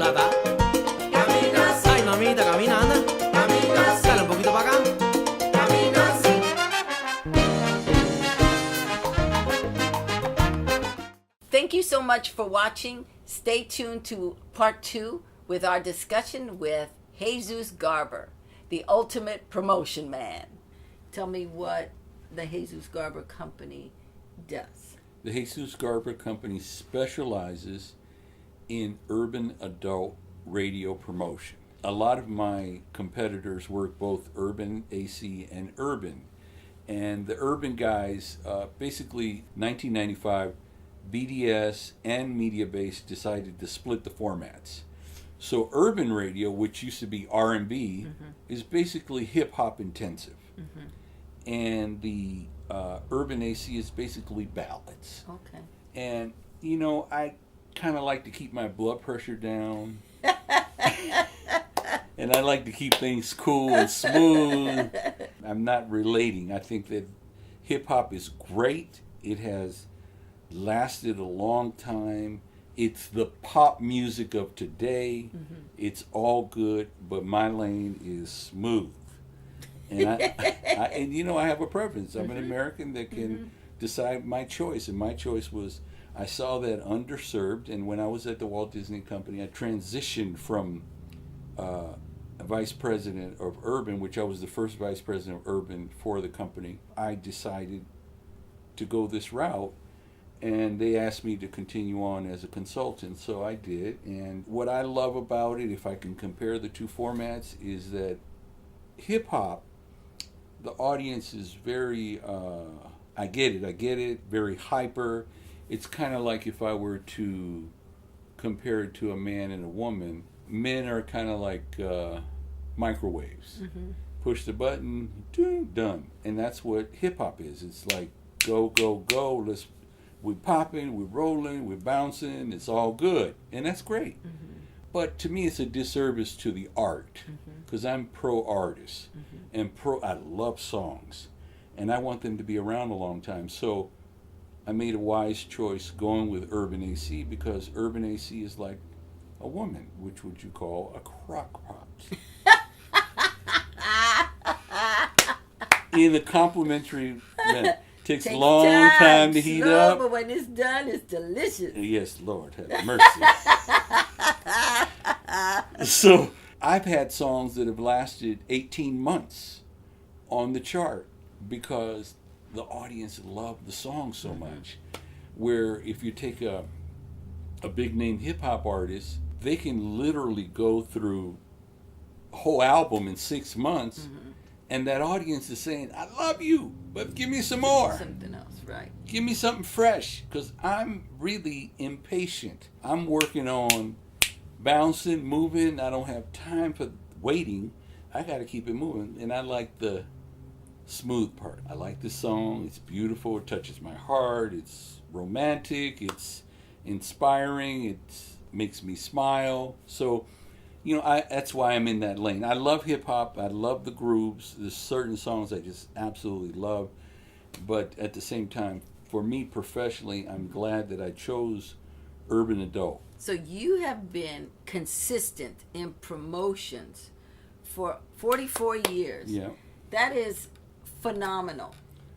mulata. Caminas. Ay, mamita, caminando. Caminas. Dale un poquito para acá. Caminas. Thank you so much for watching. Stay tuned to part 2 with our discussion with Jesus Garber, the ultimate promotion man. Tell me what the Jesus Garber Company does. The Jesus Garber Company specializes in urban adult radio promotion. A lot of my competitors work both urban AC and urban. And the urban guys, basically 1995, BDS and Mediabase decided to split the formats. So urban radio, which used to be R&B, is basically hip-hop intensive. And the urban AC is basically ballads. Okay. And, you know, I kind of like to keep my blood pressure down. And I like to keep things cool and smooth. I'm not relating. I think that hip-hop is great. It has lasted a long time. It's the pop music of today. It's all good, but my lane is smooth. And and you know, I have a preference. I'm an American that can decide my choice, and my choice was, I saw that underserved, and when I was at the Walt Disney Company, I transitioned from a vice president of urban, which I was the first vice president of urban for the company. I decided to go this route, and they asked me to continue on as a consultant, so I did. And what I love about it, if I can compare the two formats, is that hip-hop, the audience is very, I get it, very hyper. It's kind of like if I were to compare it to a man and a woman. Men are kind of like microwaves. Push the button, done. And that's what hip-hop is. It's like, go, go, go, we're popping, we're rolling, we're bouncing, it's all good. And that's great. But to me, it's a disservice to the art, because I'm pro-artist, and I love songs, and I want them to be around a long time. So I made a wise choice going with urban AC, because urban AC is like a woman, which would you call a crock pot. In a complimentary manner. Takes a long time to heat slow, up. But when it's done, it's delicious. Yes, Lord have mercy. So I've had songs that have lasted 18 months on the chart because the audience loved the song so much. Where if you take a big name hip hop artist, they can literally go through a whole album in 6 months. And that audience is saying, I love you, but give me some more. Something else, right. Give me something fresh, because I'm really impatient. I'm working on bouncing, moving. I don't have time for waiting. I got to keep it moving. And I like the smooth part. I like the song. It's beautiful. It touches my heart. It's romantic. It's inspiring. It makes me smile. So, you know, that's why I'm in that lane. I love hip-hop. I love the grooves. There's certain songs I just absolutely love. But at the same time, for me professionally, I'm glad that I chose urban adult. So you have been consistent in promotions for 44 years. Yeah. That is phenomenal.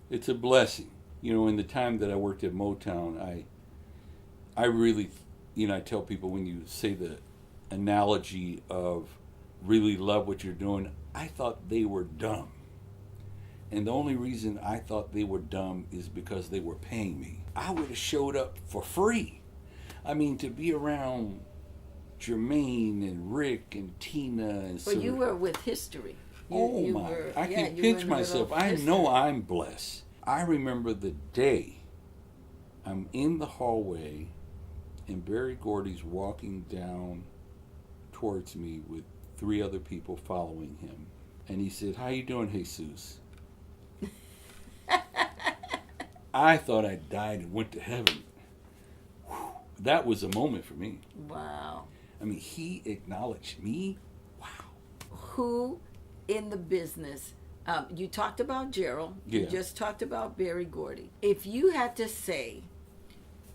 It's a blessing. You know, in the time that I worked at Motown, I really, you know, I tell people when you say the analogy of really love what you're doing, I thought they were dumb. And the only reason I thought they were dumb is because they were paying me. I would have showed up for free. I mean, to be around Jermaine and Rick and Tina and Well, you were with history. I can pinch myself. I know I'm blessed. I remember the day I'm in the hallway and Barry Gordy's walking down towards me with 3 other people following him. And he said, "How you doing, Jesus?" I thought I died and went to heaven. Whew. That was a moment for me. Wow. I mean, he acknowledged me. Wow. Who in the business, you talked about Gerald, you just talked about Barry Gordy. If you had to say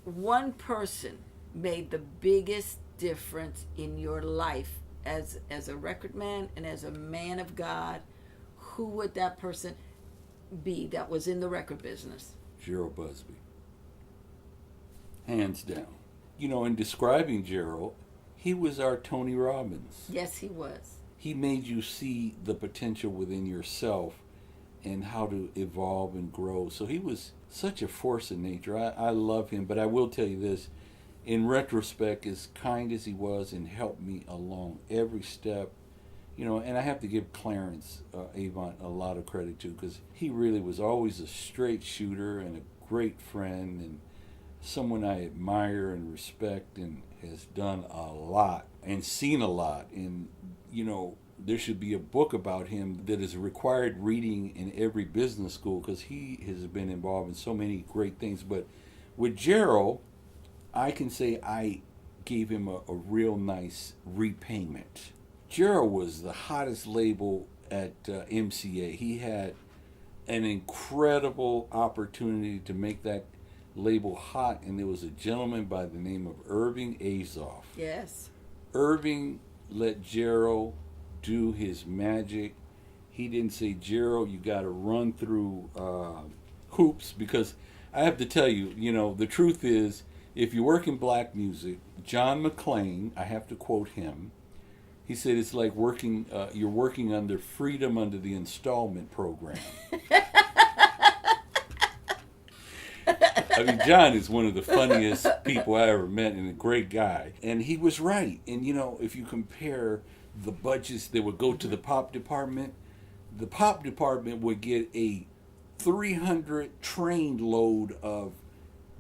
one person made the biggest difference in your life as a record man and as a man of God, who would that person be that was in the record business? Gerald Busby. Hands down. You know, in describing Gerald, he was our Tony Robbins. Yes, he was. He made you see the potential within yourself and how to evolve and grow. So he was such a force in nature. I love him, but I will tell you this. In retrospect, as kind as he was and helped me along every step, you know, and I have to give Clarence Avant a lot of credit too, because he really was always a straight shooter and a great friend and someone I admire and respect and has done a lot and seen a lot. And, you know, there should be a book about him that is required reading in every business school because he has been involved in so many great things. But with Gerald, I can say I gave him a real nice repayment. Gerald was the hottest label at MCA. He had an incredible opportunity to make that label hot, and there was a gentleman by the name of Irving Azoff. Yes. Irving let Gerald do his magic. He didn't say, Gerald, you got to run through hoops, because I have to tell you, you know, the truth is, if you work in black music, John McClain, I have to quote him, he said it's like working, you're working under freedom under the installment program. I mean, John is one of the funniest people I ever met and a great guy. And he was right. And, you know, if you compare the budgets that would go to the pop department would get a 300 train load of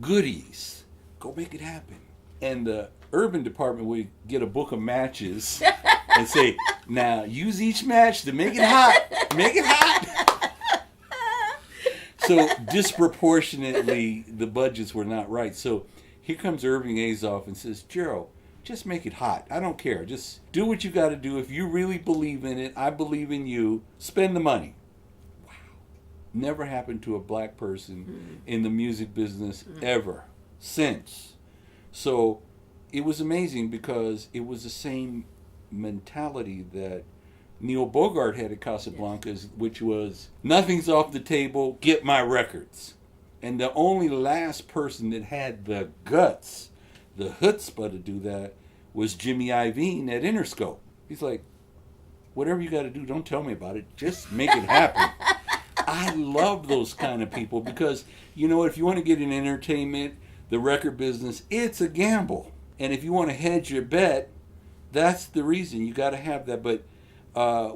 goodies. Go make it happen. And the urban department would get a book of matches and say, now use each match to make it hot. Make it hot. So disproportionately, the budgets were not right. So here comes Irving Azoff and says, Gerald, just make it hot. I don't care. Just do what you got to do. If you really believe in it, I believe in you. Spend the money. Wow. Never happened to a black person in the music business ever since. So it was amazing because it was the same mentality that Neil Bogart had at Casablanca's, which was, nothing's off the table, get my records. And the only last person that had the guts, the chutzpah to do that, was Jimmy Iovine at Interscope. He's like, whatever you got to do, don't tell me about it, just make it happen. I love those kind of people because, you know, if you want to get in entertainment, the record business, it's a gamble. And if you want to hedge your bet, that's the reason. You got to have that. But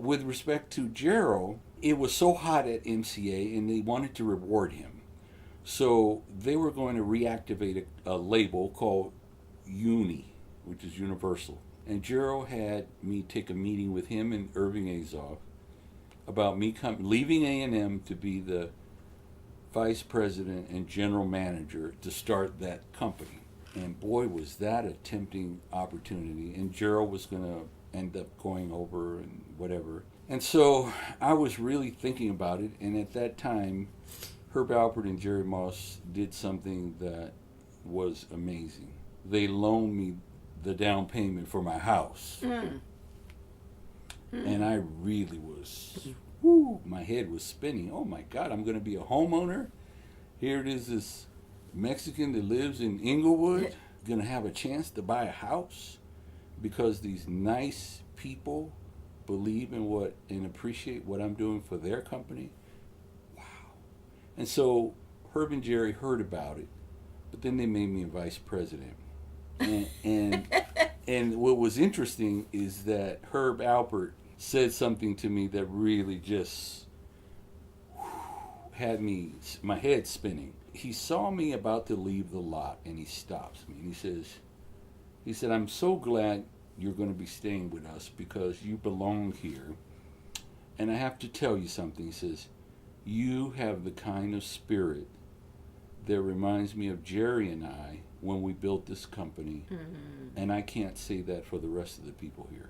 with respect to Gerald, it was so hot at MCA and they wanted to reward him. So they were going to reactivate a label called Uni, which is Universal. And Gerald had me take a meeting with him and Irving Azoff about me leaving A&M to be the vice president and general manager to start that company. And boy, was that a tempting opportunity. And Gerald was going to end up going over and whatever. And so I was really thinking about it. And at that time, Herb Alpert and Jerry Moss did something that was amazing. They loaned me the down payment for my house. And I really was, my head was spinning. Oh my God, I'm going to be a homeowner. Here it is, this Mexican that lives in Inglewood, going to have a chance to buy a house because these nice people believe in what and appreciate what I'm doing for their company. Wow. And so Herb and Jerry heard about it, but then they made me a vice president. And what was interesting is that Herb Alpert said something to me that really just had my head spinning. He saw me about to leave the lot and he stops me and he said, I'm so glad you're going to be staying with us because you belong here. And I have to tell you something. He says, you have the kind of spirit that reminds me of Jerry and I when we built this company. And I can't say that for the rest of the people here.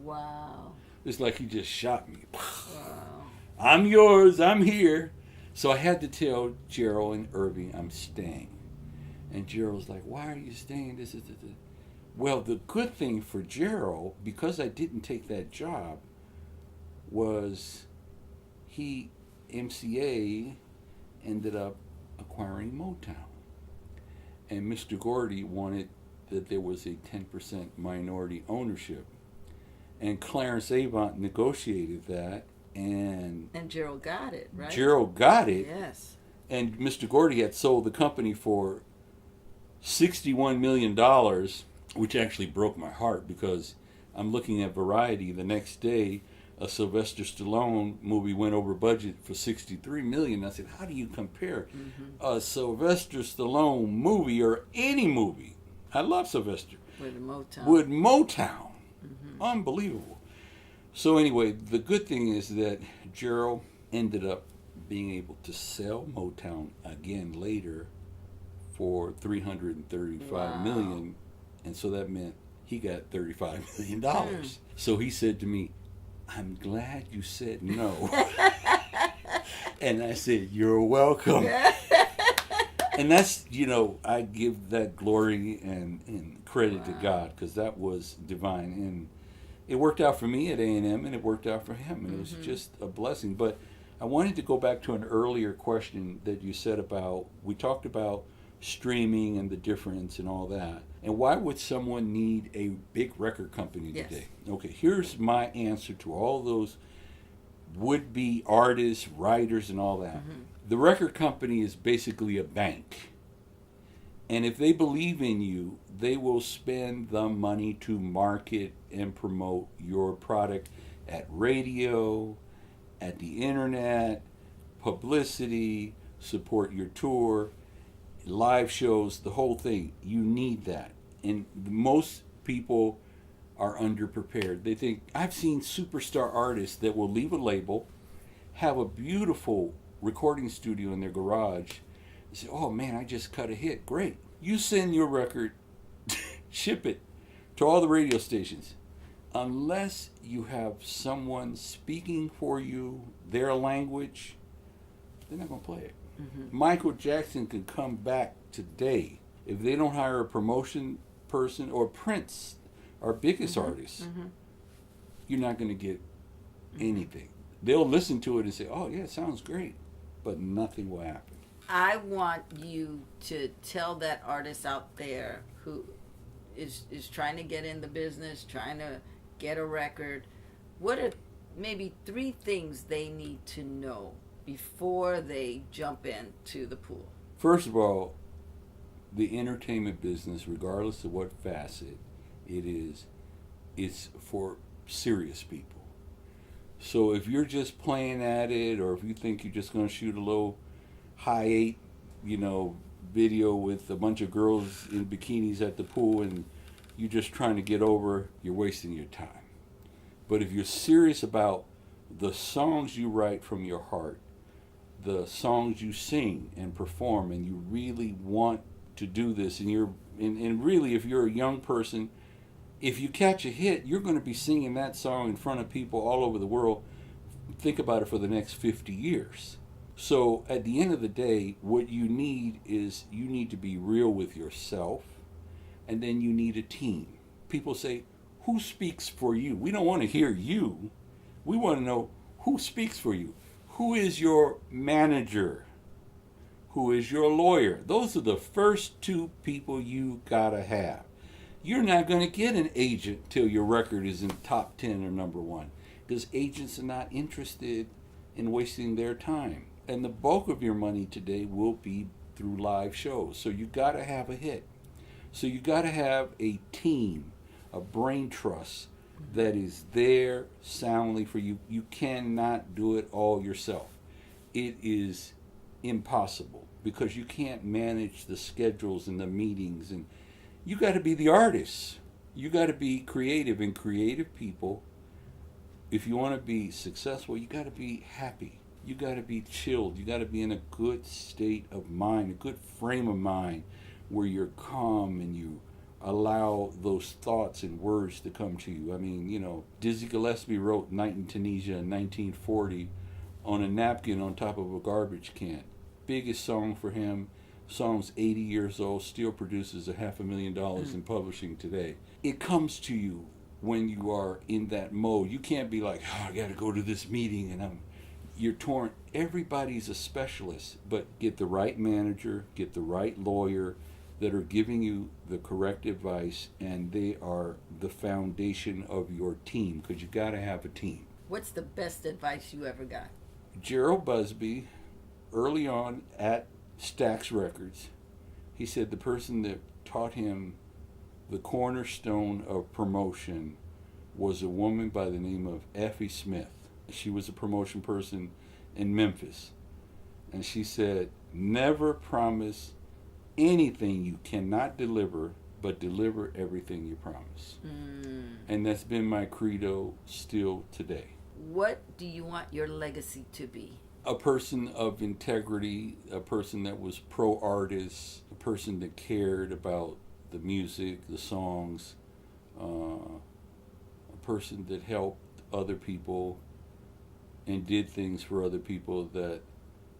Wow. It's like he just shot me. Wow. I'm yours, I'm here. So I had to tell Gerald and Irving I'm staying. And Gerald's like, why are you staying? This. Well, the good thing for Gerald, because I didn't take that job, was he, MCA, ended up acquiring Motown. And Mr. Gordy wanted that there was a 10% minority ownership. And Clarence Avant negotiated that, and Gerald got it, right? Gerald got it. Yes. And Mr. Gordy had sold the company for $61 million, which actually broke my heart, because I'm looking at Variety the next day. A Sylvester Stallone movie went over budget for $63 million. I said, how do you compare a Sylvester Stallone movie or any movie? I love Sylvester. With Motown. Unbelievable. So anyway, the good thing is that Gerald ended up being able to sell Motown again later for $335 million, and so that meant he got $35 million. So he said to me, I'm glad you said no. And I said, you're welcome. And that's, I give that glory and credit to God, because that was divine. And it worked out for me at A&M, and it worked out for him. And it was just a blessing. But I wanted to go back to an earlier question that you said about, we talked about streaming and the difference and all that. And why would someone need a big record company today? Okay, here's my answer to all those would-be artists, writers, and all that. The record company is basically a bank. And if they believe in you, they will spend the money to market and promote your product at radio, at the internet, publicity, support your tour, live shows, the whole thing. You need that. And most people are underprepared. They think, I've seen superstar artists that will leave a label, have a beautiful recording studio in their garage, and say, oh man, I just cut a hit. Great. You send your record, ship it to all the radio stations. Unless you have someone speaking for you, their language, they're not going to play it. Michael Jackson can come back today. If they don't hire a promotion person, or Prince, our biggest artist, you're not going to get anything. They'll listen to it and say, oh yeah, it sounds great, but nothing will happen. I want you to tell that artist out there who is trying to get in the business, trying to get a record, what are maybe 3 things they need to know before they jump into the pool? First of all, the entertainment business, regardless of what facet it is, it's for serious people. So if you're just playing at it, or if you think you're just going to shoot a little high 8, video with a bunch of girls in bikinis at the pool, and you're just trying to get over, you're wasting your time. But if you're serious about the songs you write from your heart, the songs you sing and perform, and you really want to do this, and really, if you're a young person, if you catch a hit, you're going to be singing that song in front of people all over the world. Think about it for the next 50 years. So at the end of the day, what you need is, you need to be real with yourself, and then you need a team. People say, who speaks for you? We don't want to hear you. We want to know who speaks for you. Who is your manager? Who is your lawyer? Those are the first 2 people you gotta have. You're not going to get an agent till your record is in top 10 or number 1, because agents are not interested in wasting their time. And the bulk of your money today will be through live shows. So you got to have a hit. So you got to have a team, a brain trust that is there soundly for you. You cannot do it all yourself. It is impossible, because you can't manage the schedules and the meetings, and you got to be the artist. You got to be creative, and creative people, if you want to be successful, you got to be happy. You got to be chilled. You got to be in a good state of mind, a good frame of mind, where you're calm and you allow those thoughts and words to come to you. I mean, Dizzy Gillespie wrote Night in Tunisia in 1940 on a napkin on top of a garbage can. Biggest song for him. song's 80 years old, still produces $500,000 in publishing today. It comes to you when you are in that mode. You can't be like, oh, I got to go to this meeting and you're torn. Everybody's a specialist, but get the right manager, get the right lawyer that are giving you the correct advice, and they are the foundation of your team, because you got to have a team. What's the best advice you ever got? Gerald Busby, early on at Stax Records, he said the person that taught him the cornerstone of promotion was a woman by the name of Effie Smith. She was a promotion person in Memphis. And she said, never promise anything you cannot deliver, but deliver everything you promise. And that's been my credo still today. What do you want your legacy to be? A person of integrity, a person that was pro-artist, a person that cared about the music, the songs, a person that helped other people and did things for other people that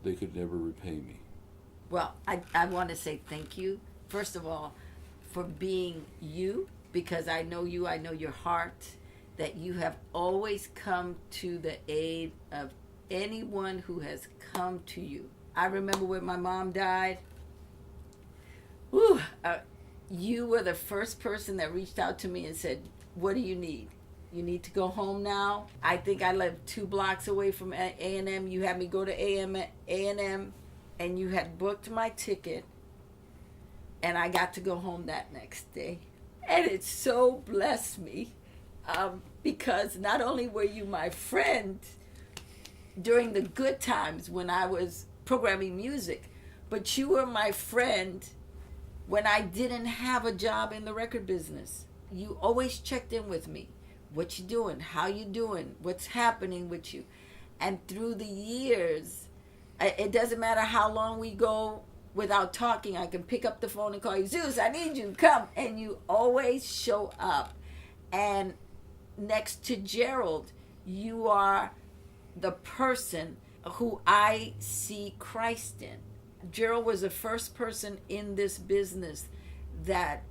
they could never repay me. Well, I want to say thank you, first of all, for being you, because I know you, I know your heart, that you have always come to the aid of anyone who has come to you. I remember when my mom died, you were the first person that reached out to me and said, what do you need? You need to go home now. I think I lived 2 blocks away from A&M. You had me go to A&M, and you had booked my ticket, and I got to go home that next day. And it so blessed me, because not only were you my friend during the good times when I was programming music, but you were my friend when I didn't have a job in the record business. You always checked in with me. What you doing? How you doing? What's happening with you? And through the years, it doesn't matter how long we go without talking. I can pick up the phone and call you, Zeus, I need you, come. And you always show up. And next to Gerald, you are the person who I see Christ in. Gerald was the first person in this business that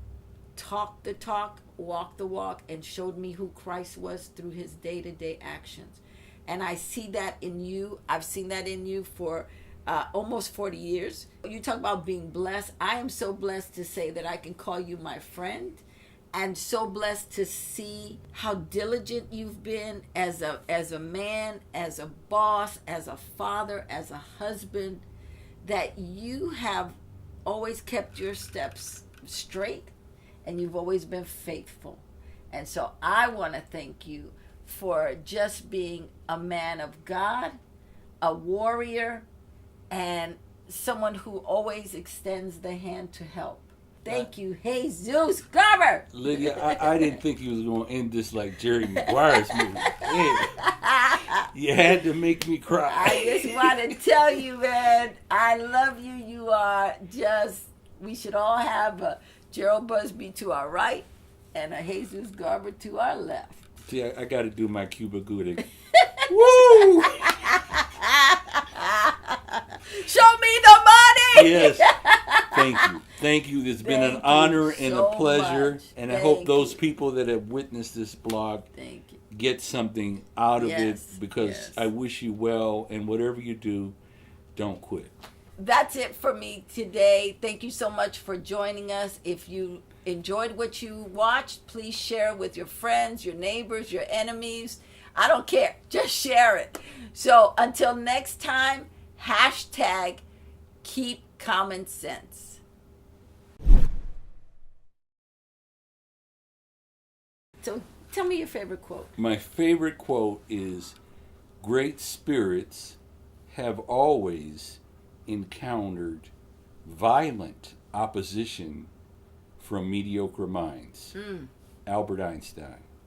talked the talk, walked the walk, and showed me who Christ was through his day-to-day actions. And I see that in you. I've seen that in you for almost 40 years. You talk about being blessed. I am so blessed to say that I can call you my friend, and so blessed to see how diligent you've been as a man, as a boss, as a father, as a husband, that you have always kept your steps straight, and you've always been faithful. And so I want to thank you for just being a man of God, a warrior, and someone who always extends the hand to help. Thank you, Jesus Garber. Lydia, I didn't think you was going to end this like Jerry Maguire's movie. Yeah. You had to make me cry. I just want to tell you, man, I love you. You are just, we should all have a Gerald Busby to our right and a Jesus Garber to our left. See, I got to do my Cuba Gooding. Woo! Show me the money! Yes. Thank you. Thank you. It's been an honor and a pleasure. Much. And I hope those people that have witnessed this blog get something out of it, because I wish you well, and whatever you do, don't quit. That's it for me today. Thank you so much for joining us. If you enjoyed what you watched, please share it with your friends, your neighbors, your enemies. I don't care. Just share it. So until next time, hashtag keep common sense. So tell me your favorite quote. My favorite quote is, great spirits have always encountered violent opposition from mediocre minds. Albert Einstein.